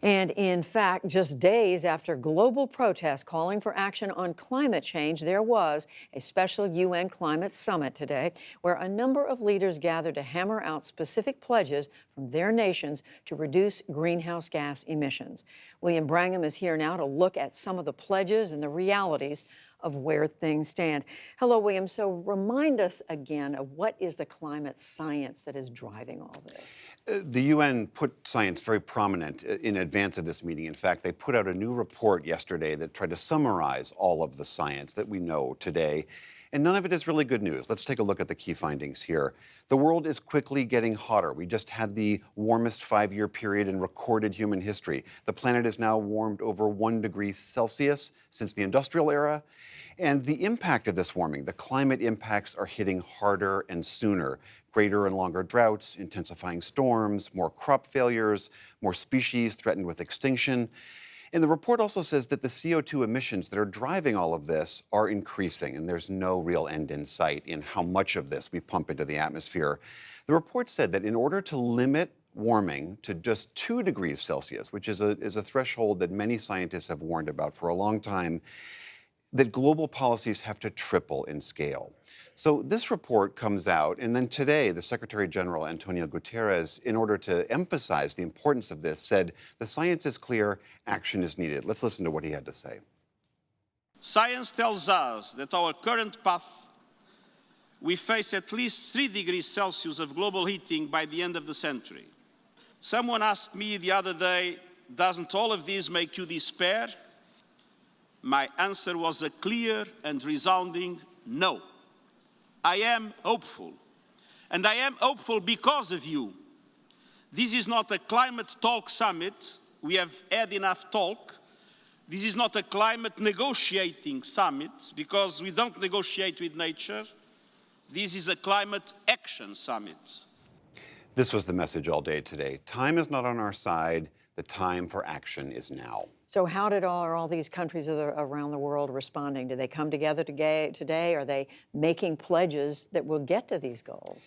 And in fact, just days after global protests calling for action on climate change, there was a special UN climate summit today where a number of leaders gathered to hammer out specific pledges from their nations to reduce greenhouse gas emissions. William Brangham is here now to look at some of the pledges and the realities of where things stand. Hello, William. So remind us again of what is the climate science that is driving all this? The UN put science very prominent in advance of this meeting. In fact, they put out a new report yesterday that tried to summarize all of the science that we know today. And none of it is really good news. Let's take a look at the key findings here. The world is quickly getting hotter. We just had the warmest 5-year period in recorded human history. The planet is now warmed over 1 degree Celsius since the industrial era. And the impact of this warming, the climate impacts are hitting harder and sooner. Greater and longer droughts, intensifying storms, more crop failures, more species threatened with extinction. And the report also says that the CO2 emissions that are driving all of this are increasing, and there's no real end in sight in how much of this we pump into the atmosphere. The report said that in order to limit warming to just 2 degrees Celsius, which is a threshold that many scientists have warned about for a long time, that global policies have to triple in scale. So this report comes out, and then today, the Secretary General, Antonio Guterres, in order to emphasize the importance of this, said the science is clear, action is needed. Let's listen to what he had to say. Science tells us that our current path, we face at least 3 degrees Celsius of global heating by the end of the century. Someone asked me the other day, doesn't all of this make you despair? My answer was a clear and resounding no. I am hopeful, and I am hopeful because of you. This is not a climate talk summit. We have had enough talk. This is not a climate negotiating summit because we don't negotiate with nature. This is a climate action summit. This was the message all day today. Time is not on our side. The time for action is now. So how are all these countries around the world responding? Do they come together today? Are they making pledges that will get to these goals?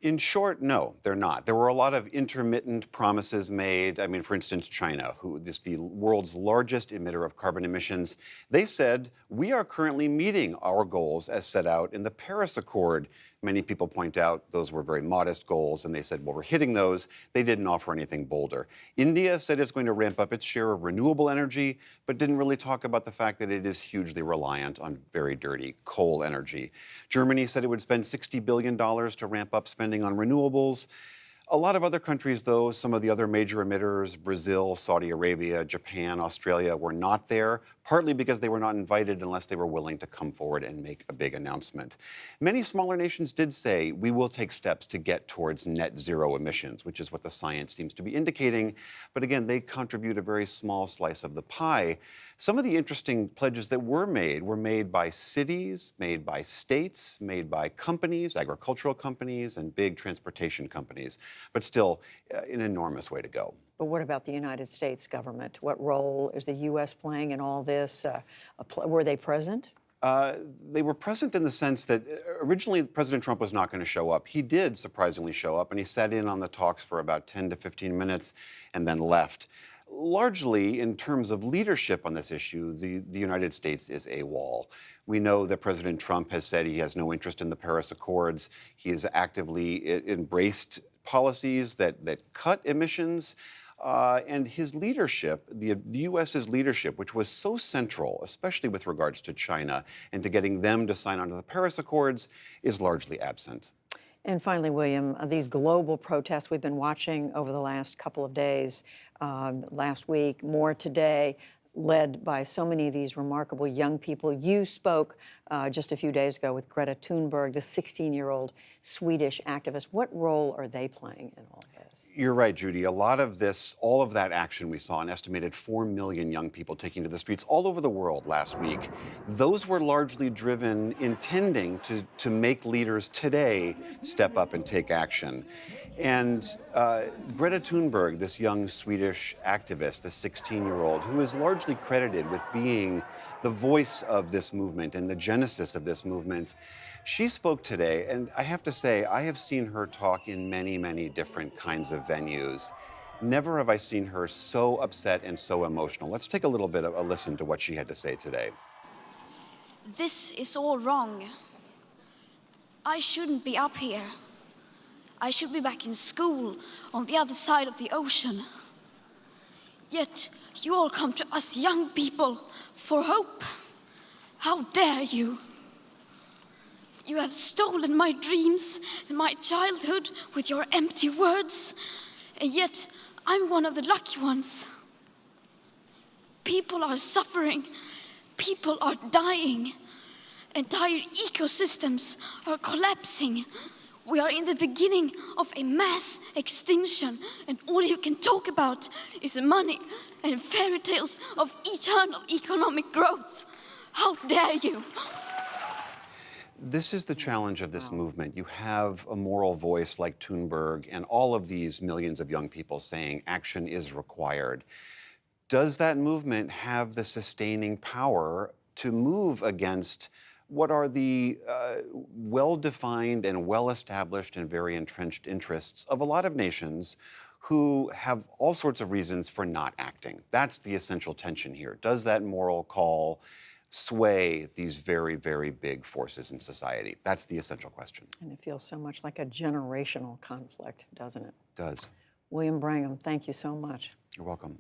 In short, no, they're not. There were a lot of intermittent promises made. I mean, for instance, China, who is the world's largest emitter of carbon emissions, they said, we are currently meeting our goals as set out in the Paris Accord. Many people point out those were very modest goals, and they said, well, we're hitting those. They didn't offer anything bolder. India said it's going to ramp up its share of renewable energy, but didn't really talk about the fact that it is hugely reliant on very dirty coal energy. Germany said it would spend $60 billion to ramp up spending on renewables. A lot of other countries, though, some of the other major emitters, Brazil, Saudi Arabia, Japan, Australia, were not there, partly because they were not invited unless they were willing to come forward and make a big announcement. Many smaller nations did say, we will take steps to get towards net zero emissions, which is what the science seems to be indicating. But again, they contribute a very small slice of the pie. Some of the interesting pledges that were made by cities, made by states, made by companies, agricultural companies, and big transportation companies. But still, an enormous way to go. But what about the United States government? What role is the U.S. playing in all this? Were they present? They were present in the sense that originally President Trump was not going to show up. He did surprisingly show up, and he sat in on the talks for about 10 to 15 minutes and then left. Largely, in terms of leadership on this issue, the United States is AWOL. We know that President Trump has said he has no interest in the Paris Accords. He has actively embraced policies that cut emissions. And his leadership, the U.S.'s leadership, which was so central, especially with regards to China, and to getting them to sign on to the Paris Accords, is largely absent. And finally, William, these global protests we've been watching over the last couple of days, last week, more today, led by so many of these remarkable young people. You spoke just a few days ago with Greta Thunberg, the 16-year-old Swedish activist. What role are they playing in all this? You're right, Judy. A lot of this, all of that action we saw, an estimated 4 million young people taking to the streets all over the world last week, those were largely driven intending to make leaders today step up and take action. And Greta Thunberg, this young Swedish activist, the 16-year-old, who is largely credited with being the voice of this movement and the genesis of this movement, she spoke today, and I have to say, I have seen her talk in many, many different kinds of venues. Never have I seen her so upset and so emotional. Let's take a little bit of a listen to what she had to say today. This is all wrong. I shouldn't be up here. I should be back in school on the other side of the ocean. Yet you all come to us young people for hope. How dare you? You have stolen my dreams and my childhood with your empty words, and yet I'm one of the lucky ones. People are suffering. People are dying. Entire ecosystems are collapsing. We are in the beginning of a mass extinction, and all you can talk about is money and fairy tales of eternal economic growth. How dare you? This is the challenge of this movement. You have a moral voice like Thunberg and all of these millions of young people saying action is required. Does that movement have the sustaining power to move against what are the well-defined and well-established and very entrenched interests of a lot of nations who have all sorts of reasons for not acting? That's the essential tension here. Does that moral call sway these very, very big forces in society? That's the essential question. And it feels so much like a generational conflict, doesn't it? It does. William Brangham, thank you so much. You're welcome.